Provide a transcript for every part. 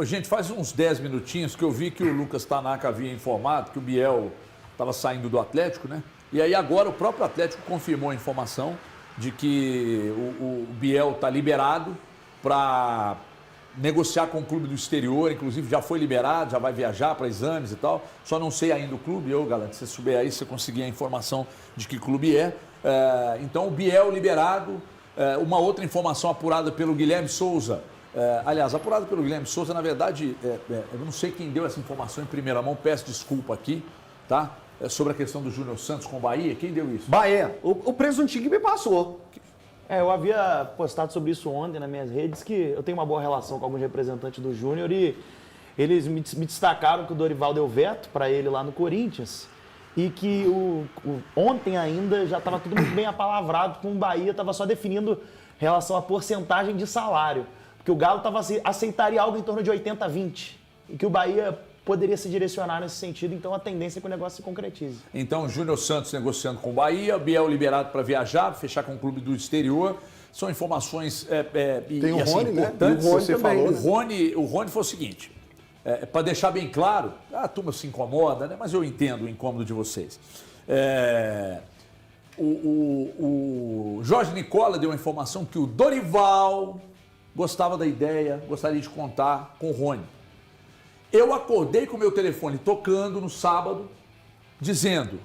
Gente, faz uns 10 minutinhos que eu vi que o Lucas Tanaka havia informado que o Biel estava saindo do Atlético, né? E aí agora o próprio Atlético confirmou a informação de que o Biel está liberado para negociar com o clube do exterior, inclusive já foi liberado, já vai viajar para exames e tal. Só não sei ainda o clube, galera, se você souber aí, se você conseguir a informação de que clube é. Então o Biel liberado, uma outra informação apurada pelo Guilherme Souza. Aliás, apurado pelo Guilherme Souza, na verdade, eu não sei quem deu essa informação em primeira mão, peço desculpa aqui, tá? Sobre a questão do Júnior Santos com o Bahia, quem deu isso? Bahia, o presuntinho me passou. Eu havia postado sobre isso ontem nas minhas redes, que eu tenho uma boa relação com alguns representantes do Júnior e eles me destacaram que o Dorival deu veto para ele lá no Corinthians e que ontem ainda já estava tudo muito bem apalavrado, com o Bahia estava só definindo relação à porcentagem de salário. Que o Galo aceitaria algo em torno de 80-20 e que o Bahia poderia se direcionar nesse sentido, então a tendência é que o negócio se concretize. Então, Júnior Santos negociando com o Bahia, Biel liberado para viajar, fechar com o clube do exterior. São informações Tem o Rony, importantes. Né? O Rony você também, falou, o Rony foi o seguinte, para deixar bem claro, a turma se incomoda, né? Mas eu entendo o incômodo de vocês. O Jorge Nicola deu a informação que o Dorival gostava da ideia, gostaria de contar com o Rony. Eu acordei com o meu telefone tocando no sábado, dizendo,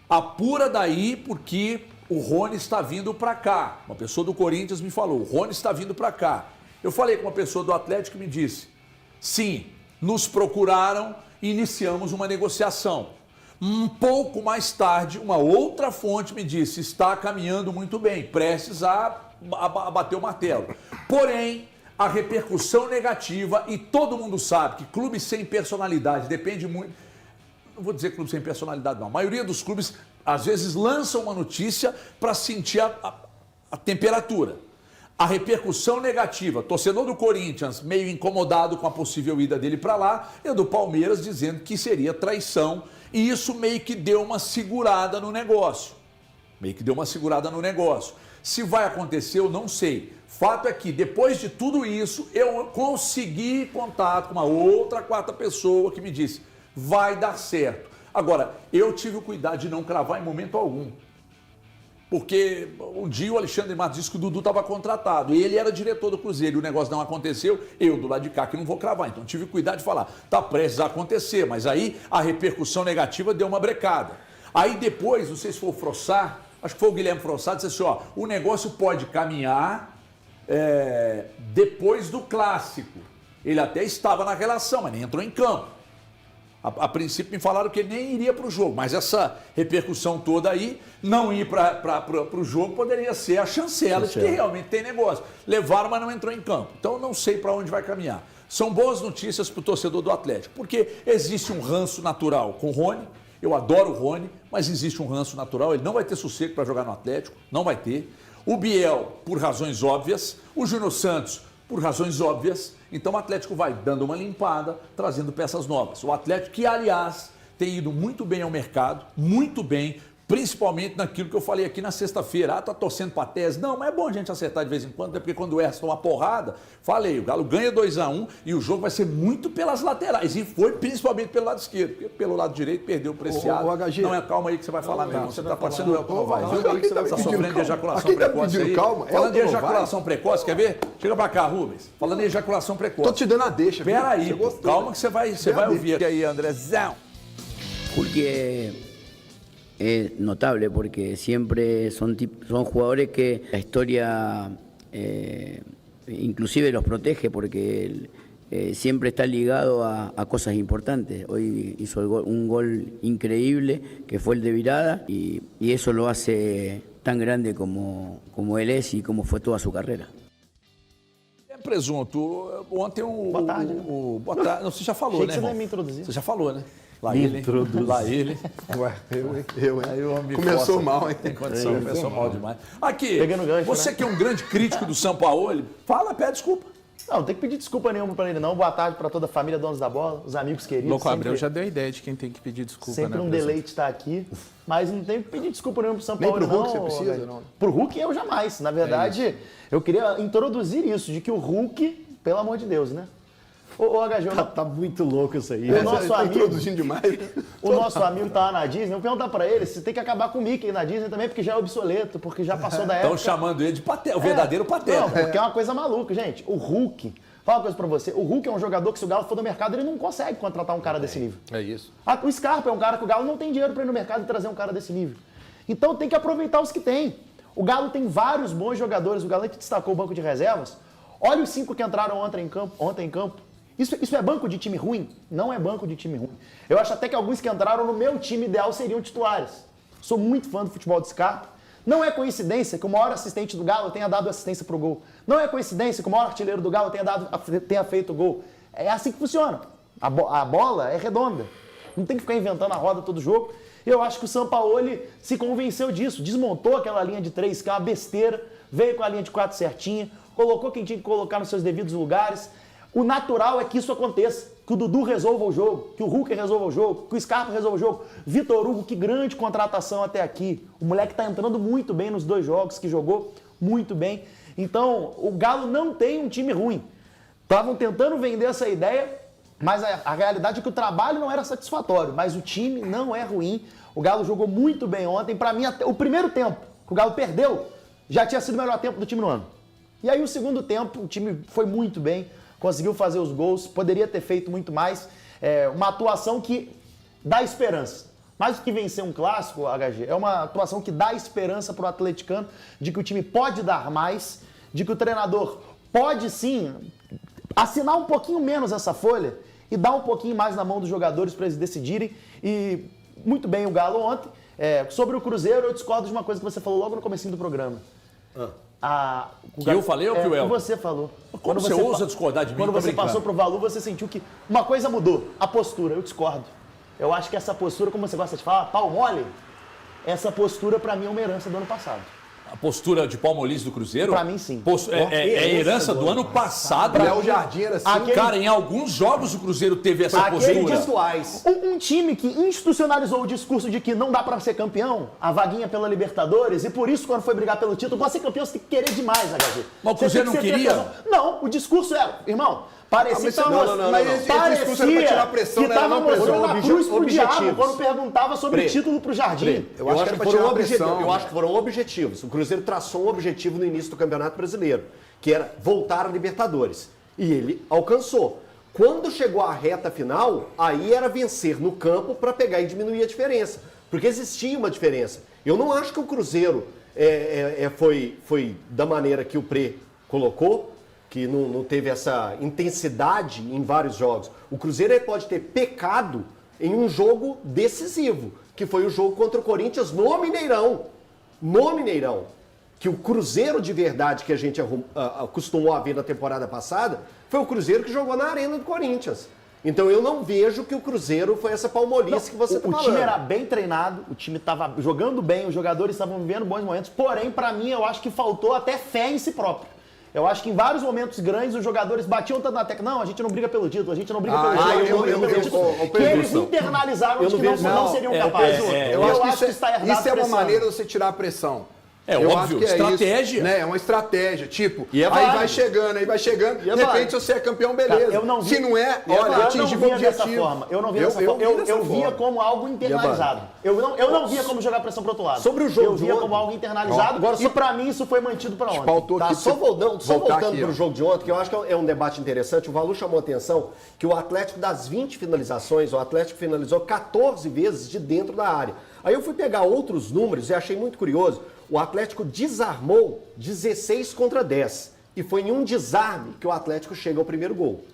apura daí porque o Rony está vindo para cá. Uma pessoa do Corinthians me falou, o Rony está vindo para cá. Eu falei com uma pessoa do Atlético que me disse, sim, nos procuraram e iniciamos uma negociação. Um pouco mais tarde, uma outra fonte me disse, está caminhando muito bem, prestes a bater o martelo. Porém, a repercussão negativa, e todo mundo sabe que clube sem personalidade depende muito... Não vou dizer clube sem personalidade, não. A maioria dos clubes, às vezes, lançam uma notícia para sentir a temperatura. A repercussão negativa, torcedor do Corinthians meio incomodado com a possível ida dele para lá, e do Palmeiras dizendo que seria traição, e isso meio que deu uma segurada no negócio. Se vai acontecer, eu não sei. Fato é que, depois de tudo isso, eu consegui contato com uma outra quarta pessoa que me disse, vai dar certo. Agora, eu tive o cuidado de não cravar em momento algum. Porque um dia o Alexandre Matos disse que o Dudu estava contratado e ele era diretor do Cruzeiro e o negócio não aconteceu, eu do lado de cá que não vou cravar. Então tive cuidado de falar, está prestes a acontecer, mas aí a repercussão negativa deu uma brecada. Aí depois, não sei se foi o Frossá, acho que foi o Guilherme Frossá, disse assim, o negócio pode caminhar depois do clássico. Ele até estava na relação, mas nem entrou em campo. A princípio me falaram que ele nem iria para o jogo, mas essa repercussão toda aí, não ir para o jogo poderia ser a chancela de que realmente tem negócio. Levaram, mas não entrou em campo. Então eu não sei para onde vai caminhar. São boas notícias para o torcedor do Atlético, porque existe um ranço natural com o Rony. Eu adoro o Rony, mas existe um ranço natural. Ele não vai ter sossego para jogar no Atlético, não vai ter. O Biel, por razões óbvias. O Júnior Santos, por razões óbvias. Então o Atlético vai dando uma limpada, trazendo peças novas. O Atlético que, aliás, tem ido muito bem ao mercado, muito bem, principalmente naquilo que eu falei aqui na sexta-feira. Tá torcendo para tese. Não, mas é bom a gente acertar de vez em quando, porque quando o Erson toma uma porrada, falei, o Galo ganha 2-1 e o jogo vai ser muito pelas laterais. E foi principalmente pelo lado esquerdo, porque pelo lado direito perdeu o Preciado. Não é calma aí que você vai falar mesmo. Você tá parecendo o Elton Novaes. Você tá sofrendo de ejaculação precoce aí. Falando de ejaculação precoce, quer ver? Chega pra cá, Rubens. Falando de ejaculação precoce. Tô te dando a deixa. Pera aí, calma que você vai ouvir. E aí, Andrezão? Porque es notable porque siempre son jugadores que la historia inclusive los protege porque siempre está ligado a cosas importantes. Hoy hizo un gol increíble que fue el de virada y eso lo hace tan grande como él es y como fue toda su carrera. Presunto, ontem Boa tarde. Boa tarde. Não, você já falou, Achei né, que você irmão? não ia me introduzir. Você já falou, né? Lá Me ele, hein? introduz. Lá ele. Ué, eu, hein? Aí o homem Começou força. mal, hein? Tem condição, começou mal demais. Aqui, Pegando gancho, você né? que é um grande crítico do Sampaoli, pede desculpa. Não, não tem que pedir desculpa nenhuma para ele, não. Boa tarde para toda a família Donos da Bola, os amigos queridos. Louco sempre, Abreu já deu a ideia de quem tem que pedir desculpa, sempre né? um deleite estar aqui. Mas não tem que pedir desculpa nenhuma pro São Nem Paulo, pro não. Hulk você precisa, velho. não? Pro Hulk eu jamais. Na verdade, eu queria introduzir isso, de que o Hulk, pelo amor de Deus, né? Ô, HG, Tá muito louco isso aí. O nosso tá amigo- introduzindo demais. o nosso amigo tá lá na Disney, eu vou perguntar pra ele se tem que acabar com o Mickey na Disney também, porque já é obsoleto, porque já passou da época. Estão chamando ele de pateta, o verdadeiro pateta. Não, porque é uma coisa maluca, gente. O Hulk, fala uma coisa pra você, o Hulk é um jogador que se o Galo for no mercado, ele não consegue contratar um cara desse nível. É isso. O Scarpa é um cara que o Galo não tem dinheiro pra ir no mercado e trazer um cara desse nível. Então tem que aproveitar os que tem. O Galo tem vários bons jogadores, o Galante destacou o banco de reservas. Olha os 5 que entraram ontem em campo. Isso é banco de time ruim? Não é banco de time ruim. Eu acho até que alguns que entraram no meu time ideal seriam titulares. Sou muito fã do futebol de Scarpa. Não é coincidência que o maior assistente do Galo tenha dado assistência pro gol. Não é coincidência que o maior artilheiro do Galo tenha feito o gol. É assim que funciona. A bola é redonda. Não tem que ficar inventando a roda todo jogo. Eu acho que o Sampaoli se convenceu disso. Desmontou aquela linha de 3, que é uma besteira. Veio com a linha de 4 certinha. Colocou quem tinha que colocar nos seus devidos lugares. O natural é que isso aconteça, que o Dudu resolva o jogo, que o Hulk resolva o jogo, que o Scarpa resolva o jogo. Vitor Hugo, que grande contratação até aqui. O moleque tá entrando muito bem nos 2 jogos que jogou, muito bem. Então, o Galo não tem um time ruim. Estavam tentando vender essa ideia, mas a realidade é que o trabalho não era satisfatório, mas o time não é ruim. O Galo jogou muito bem ontem. Para mim, até o primeiro tempo que o Galo perdeu, já tinha sido o melhor tempo do time no ano. E aí o segundo tempo, o time foi muito bem. Conseguiu fazer os gols, poderia ter feito muito mais. Uma atuação que dá esperança. Mais do que vencer um clássico, HG, é uma atuação que dá esperança para o atleticano de que o time pode dar mais, de que o treinador pode sim assinar um pouquinho menos essa folha e dar um pouquinho mais na mão dos jogadores para eles decidirem. E muito bem o Galo ontem. Sobre o Cruzeiro, eu discordo de uma coisa que você falou logo no comecinho do programa. Eu falei ou que o El? Você falou. Como você ousa discordar de mim? Quando Tô você brincando. passou pro Valu, você sentiu que uma coisa mudou, a postura. Eu discordo. Eu acho que essa postura, como você gosta de falar, pau mole, essa postura pra mim é uma herança do ano passado. A postura de Palmolice do Cruzeiro? Pra mim, sim. É herança do ano passado. Léo Jardim era assim. Cara, em alguns jogos o Cruzeiro teve essa Aquele postura. Gestuais. Um time que institucionalizou o discurso de que não dá pra ser campeão, a vaguinha pela Libertadores, e por isso, quando foi brigar pelo título, pra ser campeão você tem que querer demais, HG. Mas o Cruzeiro Você tem que não ser queria? campeão. Não, o discurso era, irmão, parecia que tava mas esse discurso era pra tirar a pressão, que não era tava não pressão. mostrando a cruz pro diabo Objetivos. quando perguntava sobre título pro Jardim. Eu acho que era pra tirar a pressão. Eu acho que foram objetivos. O Cruzeiro traçou um objetivo no início do Campeonato Brasileiro, que era voltar à Libertadores. E ele alcançou. Quando chegou à reta final, aí era vencer no campo para pegar e diminuir a diferença. Porque existia uma diferença. Eu não acho que o Cruzeiro foi da maneira que o Pré colocou, que não teve essa intensidade em vários jogos. O Cruzeiro pode ter pecado em um jogo decisivo, que foi o jogo contra o Corinthians no Mineirão. No Mineirão. Que o Cruzeiro de verdade que a gente acostumou a ver na temporada passada foi o Cruzeiro que jogou na Arena do Corinthians. Então eu não vejo que o Cruzeiro foi essa palmolice que você está falando. O time era bem treinado, o time estava jogando bem, os jogadores estavam vivendo bons momentos, porém, para mim, eu acho que faltou até fé em si próprio. Eu acho que em vários momentos grandes os jogadores batiam tanto na tecla. Não, a gente não briga pelo título, a gente não briga pelo título, a gente não briga pelo título. Que eles internalizaram de que não seriam capazes. Eu acho que está herdado isso é uma pressão. maneira de você tirar a pressão. É Eu óbvio, acho que estratégia. isso, né? É uma estratégia, tipo, E é aí válido. vai chegando, de válido. repente você é campeão, beleza. Cara, eu não vi- Se não é, Eu olha, não atingimos o via dessa objetivo. forma. Eu não via dessa forma. Eu via forma. como algo internalizado. Eu não via como jogar pressão pro outro lado. Sobre o jogo eu de via ontem. como algo internalizado. Agora, E pra mim isso foi mantido pra ontem. Pautou Tá, aqui, só voltando aqui, para ó. o jogo de ontem, que eu acho que é um debate interessante. O Valu chamou a atenção que o Atlético, das 20 finalizações, o Atlético finalizou 14 vezes de dentro da área. Aí eu fui pegar outros números e achei muito curioso. O Atlético desarmou 16 contra 10. E foi em um desarme que o Atlético chega ao primeiro gol.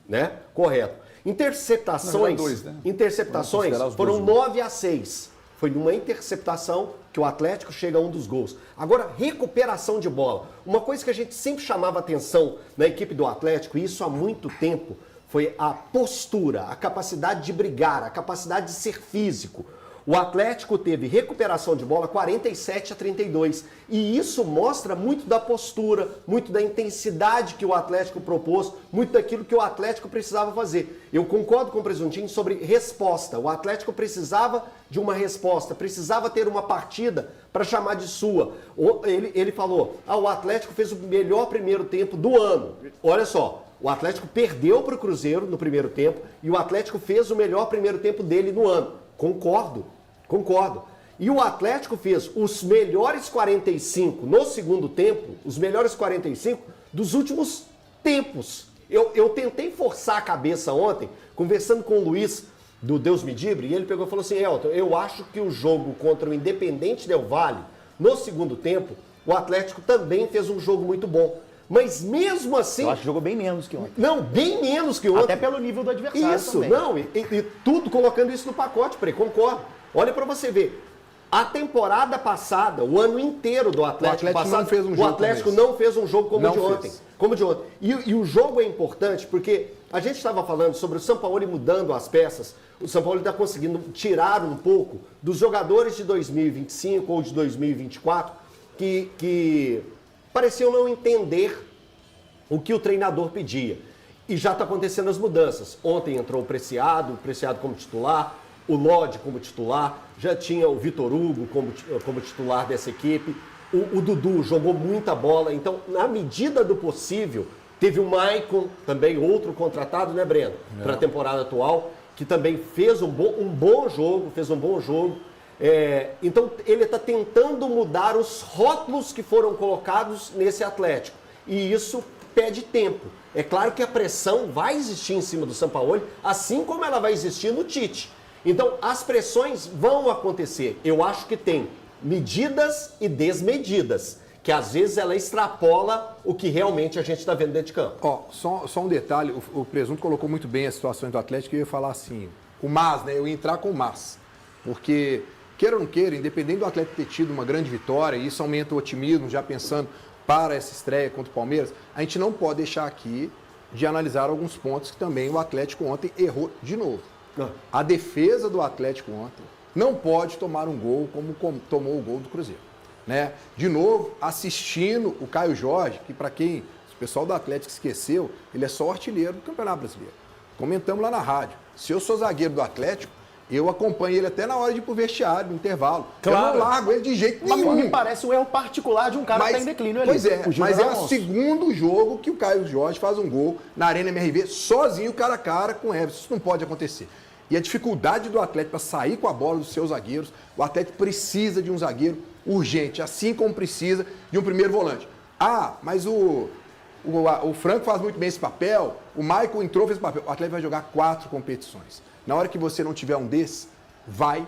Né? Correto. Interceptações, Não, 2, né? interceptações Vamos considerar os foram dois, 9-6. Foi numa interceptação que o Atlético chega a um dos gols. Agora, recuperação de bola. Uma coisa que a gente sempre chamava atenção na equipe do Atlético, e isso há muito tempo, foi a postura, a capacidade de brigar, a capacidade de ser físico. O Atlético teve recuperação de bola 47-32. E isso mostra muito da postura, muito da intensidade que o Atlético propôs, muito daquilo que o Atlético precisava fazer. Eu concordo com o Presuntinho sobre resposta. O Atlético precisava de uma resposta, precisava ter uma partida para chamar de sua. Ele falou, o Atlético fez o melhor primeiro tempo do ano. Olha só, O Atlético perdeu para o Cruzeiro no primeiro tempo e o Atlético fez o melhor primeiro tempo dele no ano. Concordo. E o Atlético fez os melhores 45 no segundo tempo, os melhores 45 dos últimos tempos. Eu tentei forçar a cabeça ontem, conversando com o Luiz do Deus Me Dibre, e ele pegou e falou assim: Elton, eu acho que o jogo contra o Independente Del Valle, no segundo tempo, o Atlético também fez um jogo muito bom. Mas mesmo assim... Eu acho que jogou bem menos que ontem. Não, bem menos que ontem. Até pelo nível do adversário isso, também. Não, e tudo colocando isso no pacote, Prey, concordo. Olha pra você ver. A temporada passada, o ano inteiro do Atlético passado, não fez um jogo o Atlético como esse. não fez um jogo como o de ontem. Fez. Como o de ontem. E o jogo é importante porque a gente estava falando sobre o Sampaoli mudando as peças. O Sampaoli está conseguindo tirar um pouco dos jogadores de 2025 ou de 2024 que pareciam não entender o que o treinador pedia. E já está acontecendo as mudanças. Ontem entrou o Preciado como titular, o Lodi como titular, já tinha o Vitor Hugo como titular dessa equipe, o Dudu jogou muita bola, então, na medida do possível, teve o Maicon, também outro contratado, né, Breno? Para a temporada atual, que também fez um bom jogo. Então, ele está tentando mudar os rótulos que foram colocados nesse Atlético. E isso pede tempo. É claro que a pressão vai existir em cima do Sampaoli, assim como ela vai existir no Tite. Então, as pressões vão acontecer. Eu acho que tem medidas e desmedidas, que às vezes ela extrapola o que realmente a gente está vendo dentro de campo. Ó, só um detalhe, o Presunto colocou muito bem as situações do Atlético, eu ia falar assim, o Mas, né? Eu ia entrar com o Mas, porque, queira ou não queira, independente do Atlético ter tido uma grande vitória, e isso aumenta o otimismo, já pensando para essa estreia contra o Palmeiras, a gente não pode deixar aqui de analisar alguns pontos que também o Atlético ontem errou de novo. A defesa do Atlético ontem não pode tomar um gol como tomou o gol do Cruzeiro. Né? De novo, assistindo o Caio Jorge, que para quem o pessoal do Atlético esqueceu, ele é só artilheiro do Campeonato Brasileiro. Comentamos lá na rádio. Se eu sou zagueiro do Atlético, eu acompanho ele até na hora de ir pro vestiário, no intervalo. Claro. Eu não largo ele de jeito nenhum. Me parece um erro particular de um cara que está em declínio ali. Pois é, mas é o segundo jogo que o Caio Jorge faz um gol na Arena MRV, sozinho, cara a cara com o Everson. Isso não pode acontecer. E a dificuldade do Atlético para sair com a bola dos seus zagueiros, o Atlético precisa de um zagueiro urgente, assim como precisa de um primeiro volante. Ah, mas o Franco faz muito bem esse papel, o Maicon entrou, fez esse papel. O Atlético vai jogar 4 competições. Na hora que você não tiver um desses, vai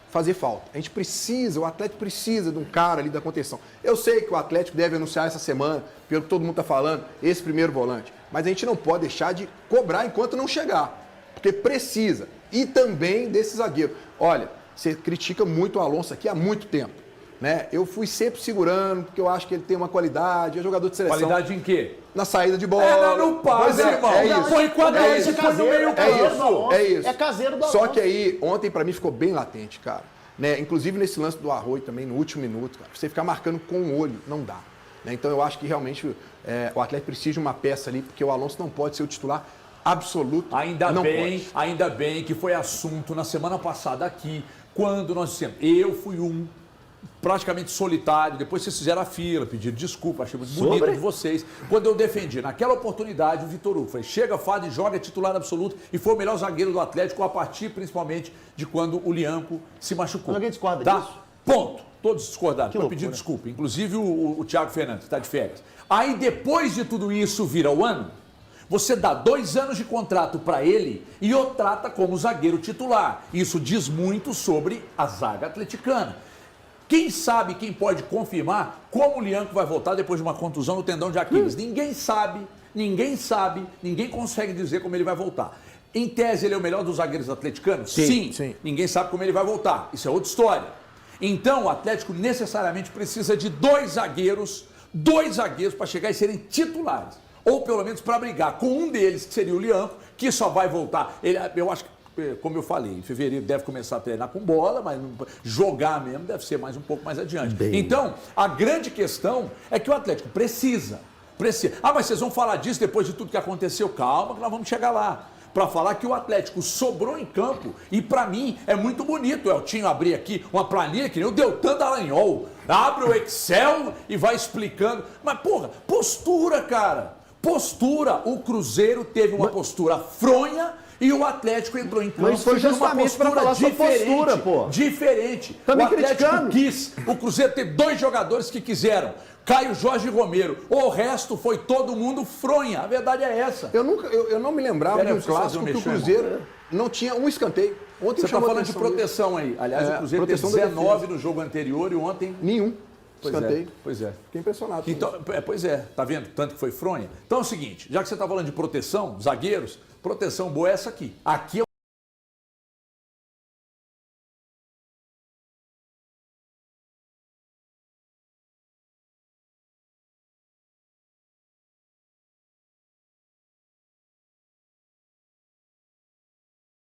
fazer falta. A gente precisa, o Atlético precisa de um cara ali da contenção. Eu sei que o Atlético deve anunciar essa semana, pelo que todo mundo está falando, esse primeiro volante. Mas a gente não pode deixar de cobrar enquanto não chegar. Porque precisa. E também desse zagueiro. Olha, você critica muito o Alonso aqui há muito tempo. Né? Eu fui sempre segurando, porque eu acho que ele tem uma qualidade, é jogador de seleção. Qualidade em quê? Na saída de bola. Não passe, irmão. É isso. Põe quadrante no meio campo. É isso. É caseiro do Só Alonso. que aí, ontem pra mim ficou bem latente, cara. Né? Inclusive nesse lance do Arroio também, no último minuto, cara. Você ficar marcando com o olho, não dá. Né? Então eu acho que realmente o Atlético precisa de uma peça ali, porque o Alonso não pode ser o titular absoluto. Ainda bem que foi assunto na semana passada aqui, quando nós dissemos, eu fui praticamente solitário, depois vocês fizeram a fila, pediram desculpa, achei muito bonito de vocês. Quando eu defendi, naquela oportunidade, o Vitor Hugo, falei, chega, Fábio, joga, é titular absoluto, e foi o melhor zagueiro do Atlético, a partir principalmente de quando o Lianco se machucou. Alguém discorda tá? disso? Ponto. Todos discordaram, foi loucura. pedir desculpa, inclusive o Thiago Fernandes, que está de férias. Aí depois de tudo isso vira o ano, você dá 2 anos de contrato para ele e o trata como zagueiro titular. Isso diz muito sobre a zaga atleticana. Quem sabe, quem pode confirmar como o Lianco vai voltar depois de uma contusão no tendão de Aquiles? Ninguém sabe, ninguém consegue dizer como ele vai voltar. Em tese, ele é o melhor dos zagueiros atleticanos? Sim. Ninguém sabe como ele vai voltar. Isso é outra história. Então, o Atlético necessariamente precisa de 2 zagueiros para chegar e serem titulares. Ou pelo menos para brigar com um deles, que seria o Lianco, que só vai voltar. Eu acho que, como eu falei, em fevereiro deve começar a treinar com bola, mas jogar mesmo deve ser um pouco mais adiante. Então, a grande questão é que o Atlético precisa. Ah, mas vocês vão falar disso depois de tudo que aconteceu? Calma, que nós vamos chegar lá. Para falar que o Atlético sobrou em campo e para mim é muito bonito. Eu tinha abrir aqui uma planilha que nem o Deltan Dallagnol. Abre o Excel e vai explicando. Mas, porra, postura, cara. Postura. O Cruzeiro teve uma postura fronha e o Atlético entrou em campo. Mas foi numa justamente pra postura falar sobre diferente, postura, pô. Diferente. Tá me o Atlético criticando? quis. O Cruzeiro teve 2 jogadores que quiseram. Caio Jorge e Romero. O resto foi todo mundo fronha. A verdade é essa. Eu não me lembrava Pera de aí, um eu preciso clássico fazer que um o Cruzeiro não tinha um escanteio. Ontem Você está chamou falando de atenção proteção aí. Aliás, o Cruzeiro teve proteção da 19 defesa. no jogo anterior e ontem... Nenhum Pois escanteio. é, pois é. Fiquei impressionado. com Então, pois é, tá vendo? Tanto que foi fronha. Então é o seguinte, já que você está falando de proteção, zagueiros, proteção boa é essa aqui. Aqui é